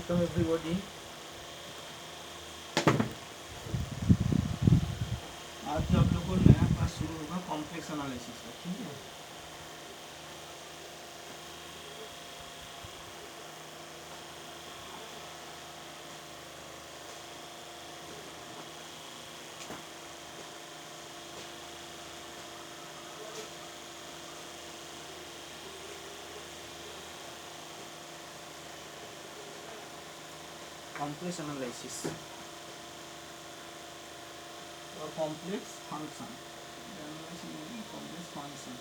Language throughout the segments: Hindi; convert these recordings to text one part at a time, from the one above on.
Welcome everybody. आज जो आप लोग को नया क्लास शुरू होगा कॉम्प्लेक्स एनालिसिस का, ठीक है। कॉम्प्लेक्स एनालिसिस और कॉम्प्लेक्स फंक्शन, कॉम्प्लेक्स फंक्शन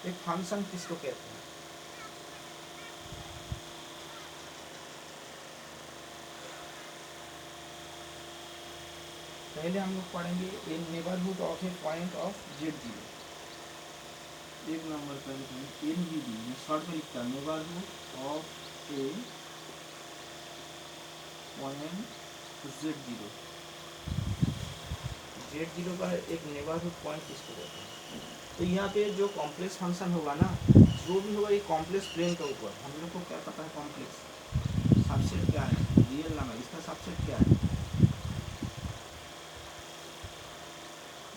एक फंक्शन किसको कहते हैं? पहले हम लोग पढ़ेंगे a neighbourhood of a point of z0। एक नंबर पहले NBD में शॉर्ट में लिखता है neighbourhood of a point z0। z0 का एक नेबरहुड पॉइंट किसको कहते हैं? तो यहाँ पे जो कॉम्प्लेक्स फंक्शन होगा ना, जो भी होगा ये कॉम्प्लेक्स प्लेन के ऊपर। हम लोग को क्या पता है कॉम्प्लेक्स सबसेट क्या है? Real number. इसका सबसेट क्या है?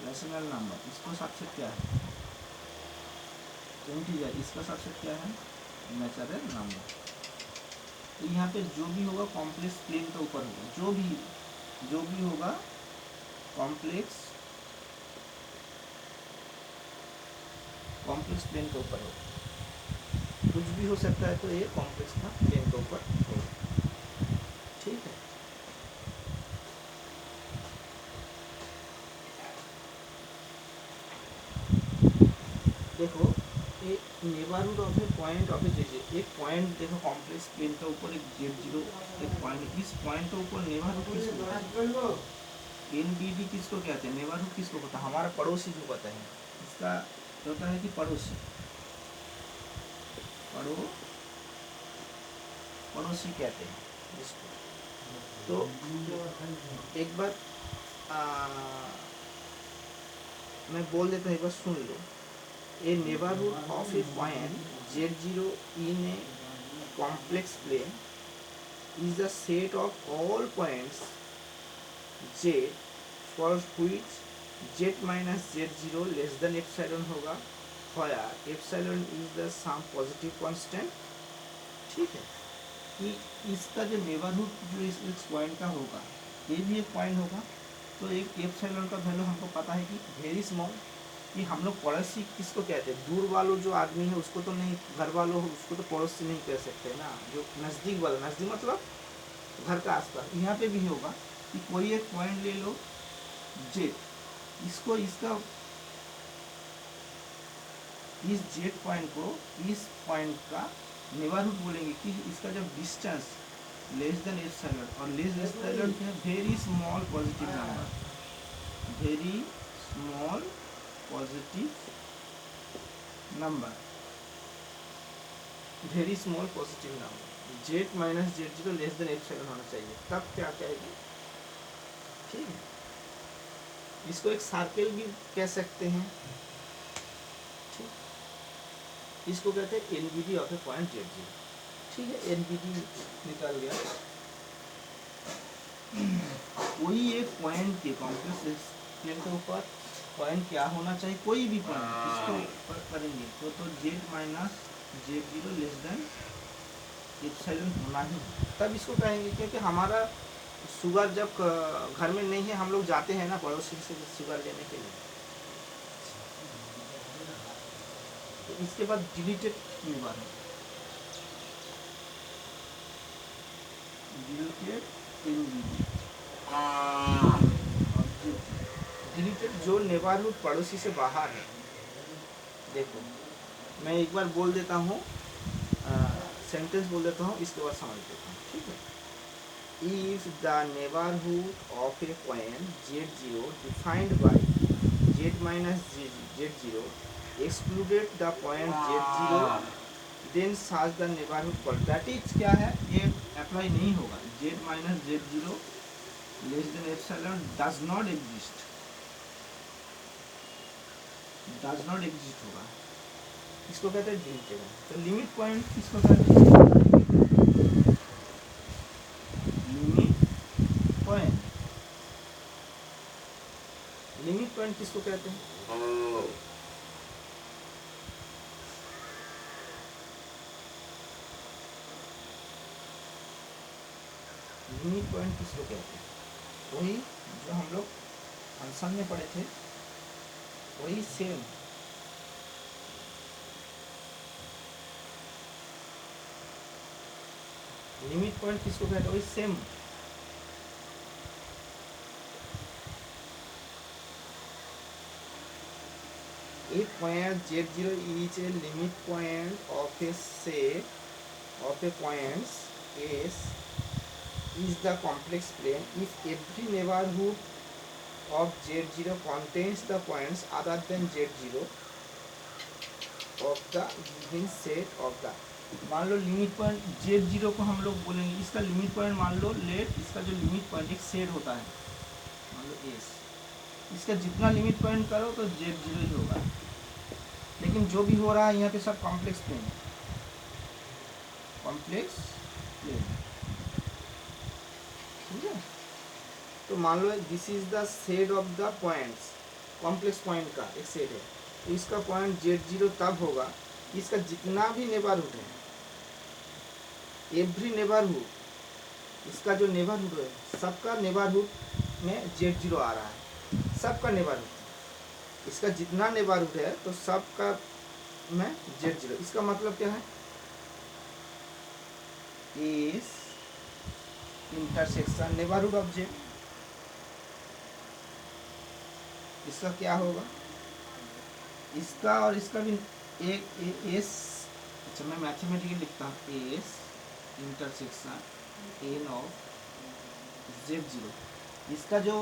Rational number. इसको सबसेट क्या है? इंटीजर। इसका सबसेट क्या है? Natural number. तो यहाँ पे जो भी होगा कॉम्प्लेक्स प्लेन के ऊपर होगा। जो भी होगा कॉम्प्लेक्स प्लेन के ऊपर होगा। कुछ भी हो सकता है, तो ये कॉम्प्लेक्स का प्लेन के ऊपर होगा, ठीक है। देखो ये neighbourhood of a point of A z0। एक पॉइंट देखो कॉम्प्लेक्स प्लेन के ऊपर एक z0 एक पॉइंट। इस पॉइंट के ऊपर नेबरहुड किसको कहते हैं? NBD किसको कहते हैं? नेबरहुड किसको कहता है? हमारा पड़ोसी जो कहता है, इसका होता है कि पड़ोसी पड़ोसी कहते हैं इसको। तो एक बार मैं बोल देता हूँ, एक बार सुन लो। A neighborhood of a point z0 in a complex plane is the set of all points z for which z minus z0 less than epsilon होगा, where epsilon is the some positive constant, ठीक है। कि इसका जो नेबरहुड जो इस पॉइंट का होगा, ये भी एक पॉइंट होगा, तो एक एप्सिलॉन का वैल्यू हमको पता है कि वेरी स्मॉल। कि हम लोग पड़ोसी किसको कहते हैं? दूर वालों जो आदमी है उसको तो नहीं, घर वालों उसको तो पड़ोसी नहीं कह सकते ना। जो नज़दीक वाला, नज़दीक मतलब घर का आसपास। यहाँ पे भी होगा कि कोई एक पॉइंट ले लो जेड, इसको इसका इस जेड पॉइंट को इस पॉइंट का नेबरहुड बोलेंगे कि इसका जब डिस्टेंस लेस देन एप्सिलॉन, और लेस एप्सिलॉन क्या है? Very small positive number, very small positive number, very small positive number. Z minus z0 less than epsilon होना चाहिए, तब क्या कहेगी, ठीक है। इसको एक सर्कल भी कह सकते हैं, ठीक। इसको कहते हैं NBD of a point z0, ठीक है। NBD निकल गया। कोई एक पॉइंट के कॉम्प्लेक्स प्लेन के ऊपर पॉइंट क्या होना चाहिए? कोई भी पॉइंट इसको करेंगे तो z minus z0 less than epsilon होना ही, तब इसको कहेंगे। क्योंकि हमारा शुगर जब घर में नहीं है, हम लोग जाते हैं ना पड़ोसी से शुगर लेने के लिए। तो इसके बाद डिलीटेड नेबर है, डिलीटेड जो नेबरहुड पड़ोसी से बाहर है। देखो मैं एक बार बोल देता हूँ, सेंटेंस बोल देता हूँ, इसके बाद समझ लेता हूँ, ठीक है। If the neighborhood of a point z0 defined by z minus z0 excluded the point z0, then such the neighborhood called, that is क्या है? ये अप्लाई नहीं होगा। z minus z0 less than epsilon does not exist होगा। इसको कहते हैं डिलीटेड है। तो लिमिट पॉइंट किसको कहते हैं? लिमिट पॉइंट, लिमिट पॉइंट किसको कहते हैं? लिमिट पॉइंट किसको कहते हैं? वही जो हम लोग फंक्शन में पढ़े थे, वही सेम। लिमिट पॉइंट किसको कहते हैं? वही same. A point z0 is a limit point of a set of a points S is the complex plane if every neighborhood of z0 contains the points other than z0 of the given set of the। मान लो लिमिट पॉइंट z0 को हम लोग बोलेंगे, इसका लिमिट पॉइंट मान लो लेट, इसका जो लिमिट पॉइंट एक सेट होता है मान लो S, इसका जितना लिमिट पॉइंट करो तो z0 ही होगा। लेकिन जो भी हो रहा है यहाँ पे सब कॉम्प्लेक्स प्लेन है, कॉम्प्लेक्स प्लेन, ठीक है। तो मान लो this is the set of the points, complex point का एक सेट है, तो इसका पॉइंट z0 तब होगा इसका जितना भी नेबरहुड है, एवरी नेबरहुड, इसका जो नेबरहुड है सबका नेबरहुड में z0 आ रहा है, सबका नेबरहुड, इसका जितना नेबरहुड है तो सबका में z0। इसका मतलब क्या है? इस इंटरसेक्शन नेबरहुड ऑफ z, इसका क्या होगा? इसका और इसका भी एक एस, अच्छा मैं मैथमेटिकली लिखता हूँ, S intersection N of z0, इसका जो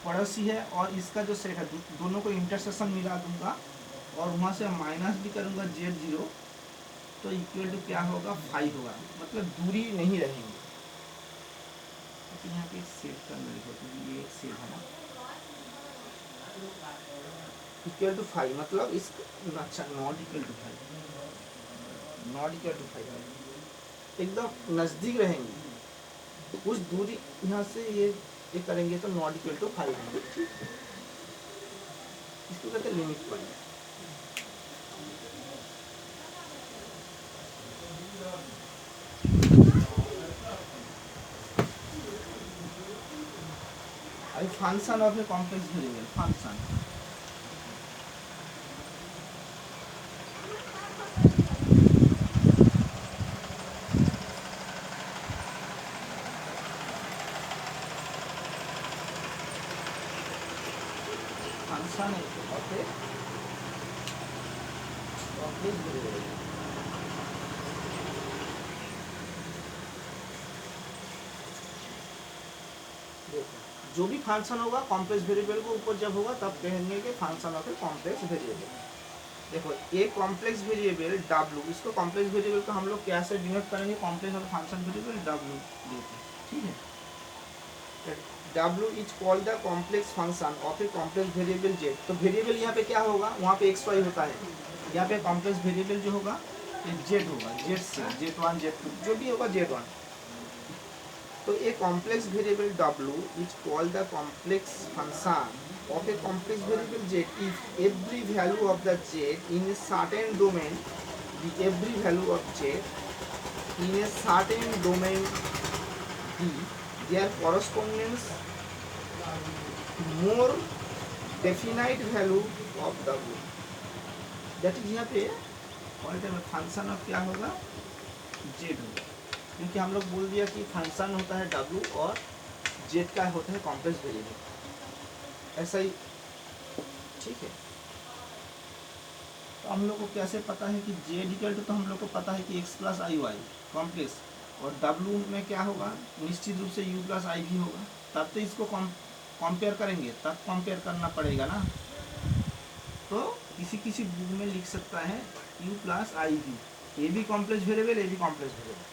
पड़ोसी है और इसका जो सेट है दोनों को इंटरसेक्शन मिला दूंगा और वहाँ से माइनस भी करूँगा z0, तो इक्वल टू क्या होगा? 5 होगा, मतलब दूरी नहीं रहेंगी। तो यहाँ पे एक सेट का अंदर लिखो, तो ये एक सेट है ना, इक्वल टू 5 मतलब इस, अच्छा not equal to 5, not equal to 5 एकदम नज़दीक रहेंगी, तो कुछ दूरी यहाँ से ये करेंगे तो नॉट इक्वल टू 5 होंगे, इसको कहते हैं लिमिट पॉइंट। अभी function of a complex variable, function function of a complex variable, जो भी फंक्शन होगा कॉम्प्लेक्स वेरिएबल को ऊपर जब होगा तब कहेंगे कि function of a complex variable. देखो ये कॉम्प्लेक्स वेरिएबल W, इसको कॉम्प्लेक्स वेरिएबल को हम लोग कैसे डिनोट करेंगे? Complex of function variable W देते, ठीक है। W is called the complex function of a complex variable Z। तो वेरिएबल यहाँ पे क्या होगा? वहाँ पे x y होता है, यहाँ पे कॉम्प्लेक्स वेरिएबल जो होगा ये Z होगा, Z से Z1 Z2 जो भी होगा Z1। तो ए complex variable W is called the complex function of a complex variable z if every value of the z in a certain domain, the every value of z in a certain domain D, their correspondence more definite value of W। that is यहाँ पे पॉइंट में फंक्शन ऑफ क्या होगा? z होगा, क्योंकि हम लोग बोल दिया कि फंक्शन होता है W और z का होता है कॉम्प्लेक्स वेरिएबल, ऐसा ही, ठीक है। तो हम लोग को कैसे पता है कि z इक्वल टू, तो हम लोग को पता है कि x plus i Y complex, और W में क्या होगा? निश्चित रूप से u प्लस आई भी होगा, तब तो इसको कंपेयर करेंगे, तब कंपेयर करना पड़ेगा ना। तो किसी किसी बुक में लिख सकता है u प्लस आई भी, ये भी कॉम्प्लेक्स वेरिएबल, ये भी कॉम्प्लेक्स वेरिएबल।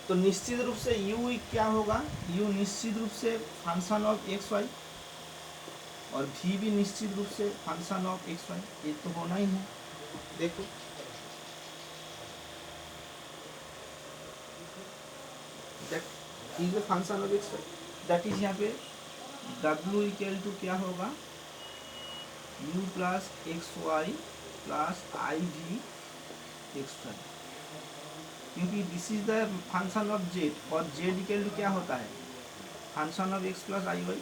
तो निश्चित रूप से u क्या होगा? u निश्चित रूप से फंक्शन ऑफ एक्स वाई, और v भी निश्चित रूप से फंक्शन ऑफ एक्स वाई, ये तो होना ही है। देखो that is the function of x y, that is यहाँ पे w इक्वल टू क्या होगा, u plus x y plus i v x y, क्योंकि this is the function of z और जेड इक्वल टू क्या होता है, function of x plus i y.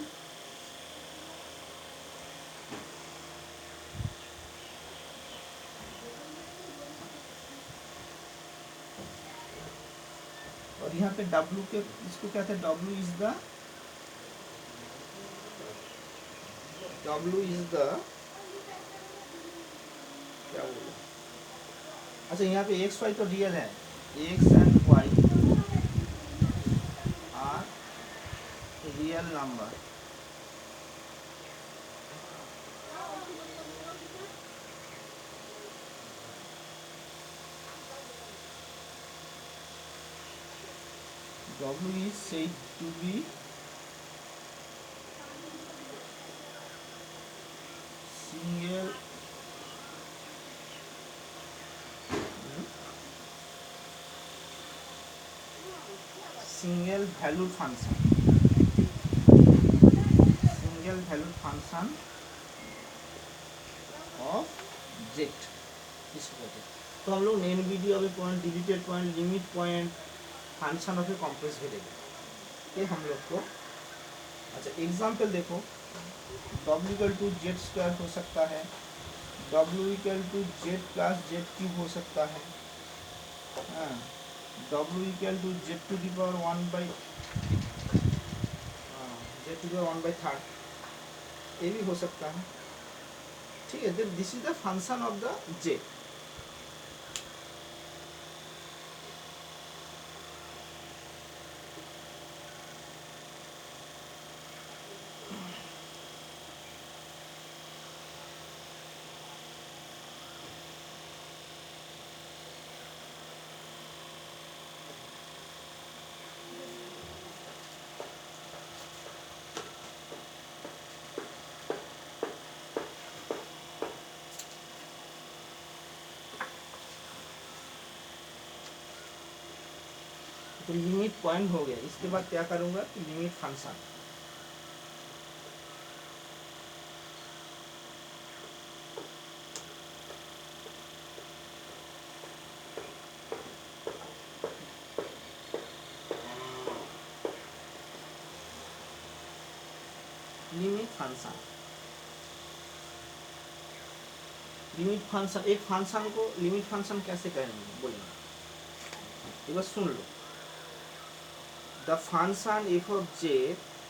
और यहाँ पे W के इसको क्या था, W इज द क्या बोलो, अच्छा यहाँ पे एक्स वाई तो रियल है, x and y are real number, W is said to be single valued function of z, इसको कहते हैं। तो हम लोग नेम वीडियो अभी point, deleted point, limit point, function of a complex variable, ये हम लोग को। अच्छा एग्जाम्पल देखो, w equal to z square हो सकता है, w equal to z plus z cube हो सकता है, हाँ, w equal to z to the power 1/3, ये भी हो सकता है, ठीक है। This is the function of the z. तो लिमिट पॉइंट हो गया, इसके बाद क्या करूंगा, limit function. Limit function, limit function, एक फंक्शन को लिमिट फंक्शन कैसे कहेंगे बोलेंगे, एक बार सुन लो। The function f of z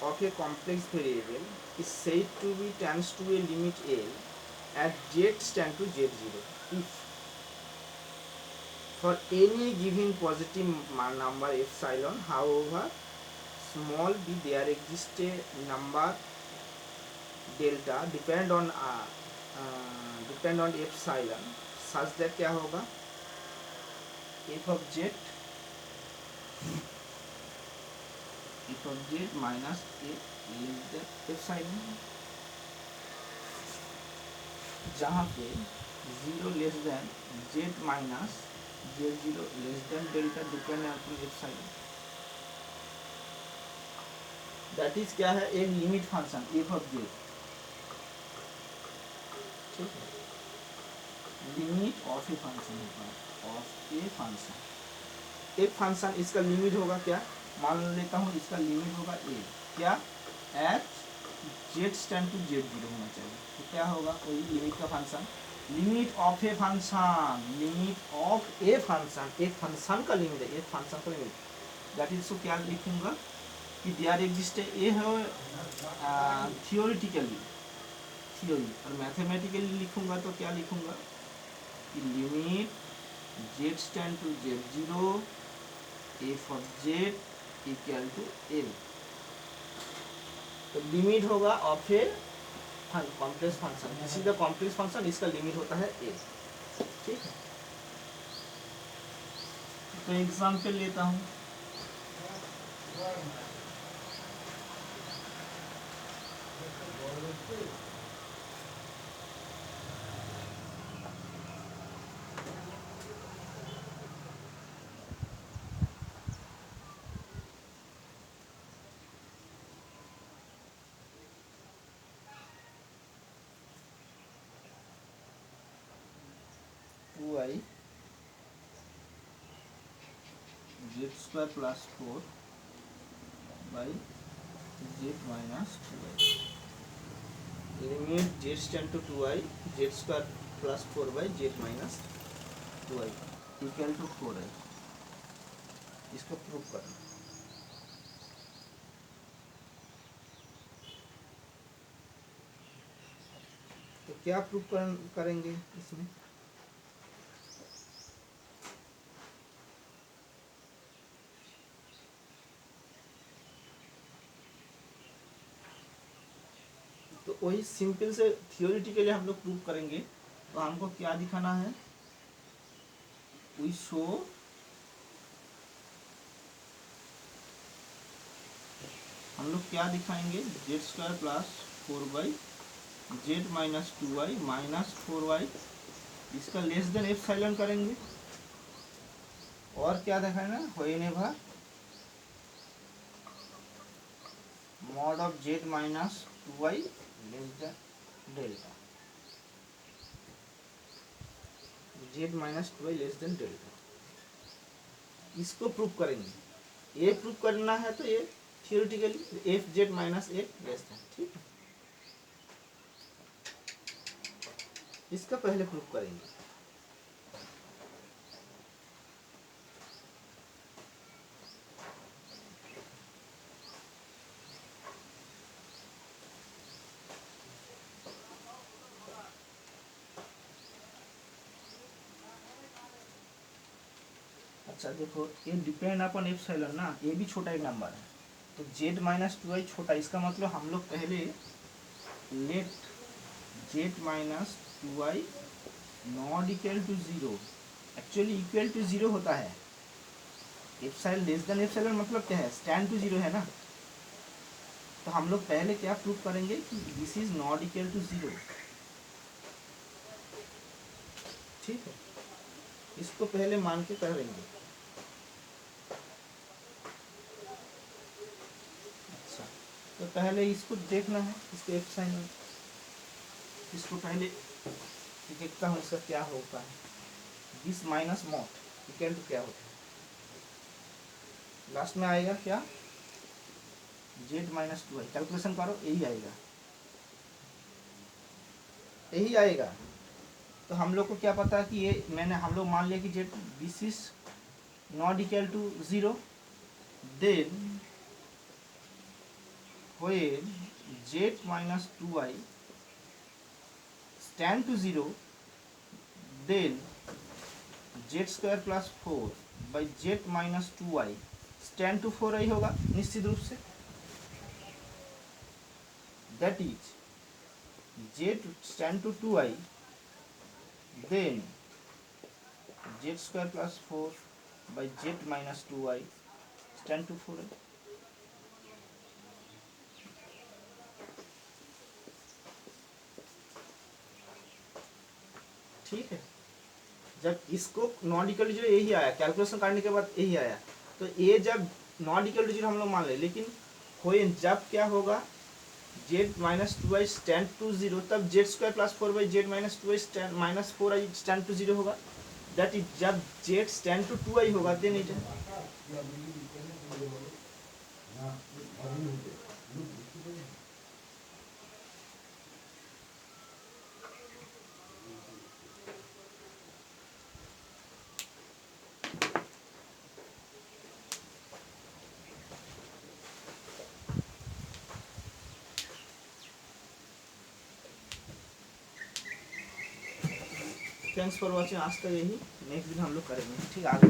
of a complex variable is said to be tends to a limit L at z tends to z0 if for any given positive number epsilon, however small b, there exists a number delta depend on epsilon such that क्या होगा, f of z minus epsilon, जहाँ पे 0 less than z minus z0 less than delta depend upon epsilon, that is क्या है, एक limit function f of z, ठीक है, लिमिट ऑफ ए फंक्शन होगा, ऑफ ए फंक्शन, एक फंक्शन इसका लिमिट होगा क्या, मान लेता हूँ इसका लिमिट होगा a, क्या eight z tend to z0 होना चाहिए, तो क्या होगा, वही लिमिट का function, limit of a function, limit of a function, एक फंक्शन का लिमिट है, एक फंक्शन का लिमिट, दैट इज, सो क्या लिखूंगा कि देयर एग्जिस्ट ए है थियोरिटिकली, थियोरी, और मैथमेटिकली लिखूंगा तो क्या लिखूंगा कि limit z tend to z0 f of z equal to l, तो लिमिट होगा of a complex function, this is the complex function, इसका लिमिट होता है a, ठीक है। तो एग्जाम्पल लेता हूँ, z square plus 4 by z minus 2i। Limit z tend to 2i z square plus 4 by z minus 2i equal to 4i। इसको प्रूफ करना। तो क्या प्रूफ करेंगे इसमें? तो वही सिंपल से थियोरिटिकली हम लोग प्रूव करेंगे। तो हमको क्या दिखाना है? वी शो हम लोग क्या दिखाएंगे? Z square plus 4 by z minus 2i minus 4y इसका लेस देन एप्सिलॉन करेंगे। और क्या दिखाना? Whenever mod of Z minus 2i less than delta, Z minus 2i less than delta, इसको प्रूव करेंगे। ये प्रूव करना है तो ये थियोरेटिकली एफ जेड माइनस ए लेस देन, ठीक है, इसका पहले प्रूव करेंगे। अच्छा देखो, ये डिपेंड अपन एप्सिलॉन ना, ये भी छोटा एक नंबर है, तो जेड माइनस 2i छोटा, इसका मतलब हम लोग पहले let z minus 2i not equal to 0, actually equal to 0 होता है। एप्सिलॉन लेस देन एप्सिलॉन मतलब क्या है? स्टैंड टू 0 है ना। तो हम लोग पहले क्या प्रूव करेंगे कि this is not equal to 0, ठीक है, इसको पहले मान के करेंगे। अच्छा, तो पहले इसको देखना है, इसको एप्सिलॉन, इसको पहले देखता हूँ इसका क्या होता है। This minus mod equal to क्या होता है? लास्ट में आएगा क्या? जेड माइनस 2i, कैलकुलेशन करो, यही आएगा, यही आएगा। तो हम लोग को क्या पता है कि ये हम लोग मान लिया कि z this is not equal to 0, then when z minus 2i tends to 0, then z square plus 4 by z minus 2i tends to 4i होगा निश्चित रूप से। That is z tends to 2i, then z square plus 4 by z minus 2i tends to 4i। ठीक है, जब इसको नॉट इक्वल टू 0 यही आया, कैलकुलेशन करने के बाद यही आया, तो ये जब नॉट इक्वल टू 0 हम लोग मान ले, लेकिन होए जब क्या होगा? Z minus 2i tends to 0, तब z square plus 4 by z minus 2i tends minus 4i tends to 0 होगा। दैट इज जब जेड स्टैंड टू 2i होगा, then it thanks for watching. आज तक यही, नेक्स्ट दिन हम लोग करेंगे, ठीक है, आगे